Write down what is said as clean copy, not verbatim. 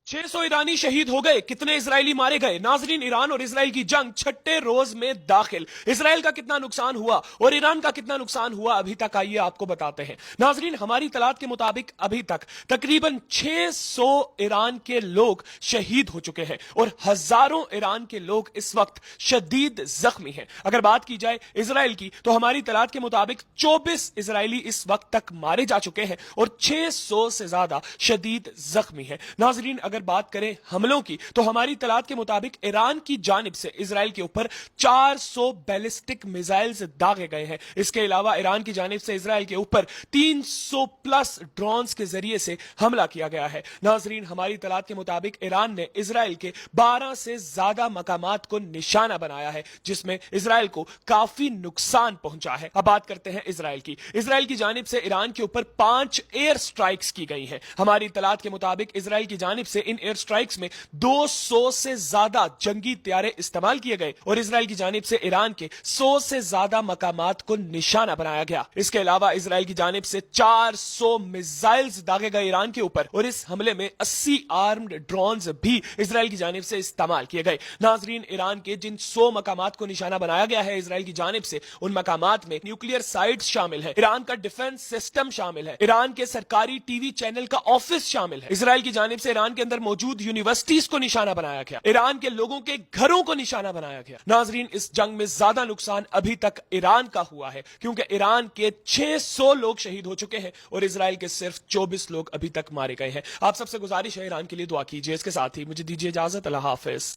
600 ईरानी शहीद हो गए, कितने इजरायली मारे गए। नाजरीन, ईरान और इजराइल की जंग छठे रोज में दाखिल। इजराइल का कितना नुकसान हुआ और ईरान का कितना नुकसान हुआ अभी तक, आइए आपको बताते हैं। नाजरीन, हमारी तलात के मुताबिक अभी तक तकरीबन 600 ईरान के लोग शहीद हो चुके हैं और हजारों ईरान के लोग इस वक्त शदीद जख्मी हैं। अगर बात की जाए इजराइल की, तो हमारी तलात के मुताबिक 24 इजरायली इस वक्त तक मारे जा चुके हैं और 600 से ज्यादा शदीद जख्मी हैं। नाजरीन, अगर बात करें हमलों की, तो हमारी तलात के मुताबिक ईरान की जानिब से इजराइल के ऊपर 400 बैलिस्टिक मिसाइल्स दागे गए हैं। इसके अलावा ईरान की जानिब से इजराइल के ऊपर 300 प्लस ड्रोन्स के जरिए से हमला किया गया है। नाजरीन, हमारी तलात के मुताबिक ईरान ने इजराइल के 12 से ज्यादा मकामात को निशाना बनाया है, जिसमें इजराइल को काफी नुकसान पहुंचा है। अब बात करते हैं इजराइल की। इजराइल की जानिब से ईरान के ऊपर 5 एयर स्ट्राइक्स की गई हैं। हमारी तलात के मुताबिक इजराइल की जानिब से इन एयर स्ट्राइक्स में 200 से ज्यादा जंगी त्यारे इस्तेमाल किए गए और इजराइल की जानिब से ईरान के 100 से ज्यादा मकामात को निशाना बनाया गया। इसके अलावा इजराइल की जानिब से 400 मिसाइल्स दागे गए ईरान के ऊपर और इस हमले में 80 आर्म्ड ड्रोन्स भी इजराइल की जानिब से इस्तेमाल किए गए। नाजरीन, ईरान के जिन 100 मकामात को निशाना बनाया गया है इजराइल की जानिब से, उन मकामात में न्यूक्लियर साइट्स शामिल है, ईरान का डिफेंस सिस्टम शामिल है, ईरान के सरकारी टीवी चैनल का ऑफिस शामिल है। इजराइल की जानिब से ईरान के अंदर मौजूद यूनिवर्सिटीज को निशाना बनाया गया, ईरान के लोगों के घरों को निशाना बनाया गया। नाजरीन, इस जंग में ज्यादा नुकसान अभी तक ईरान का हुआ है, क्योंकि ईरान के 600 लोग शहीद हो चुके हैं और इजराइल के सिर्फ 24 लोग अभी तक मारे गए हैं। आप सबसे गुजारिश है ईरान के लिए दुआ कीजिए। इसके साथ ही मुझे दीजिए इजाजत। अल्लाह हाफिज।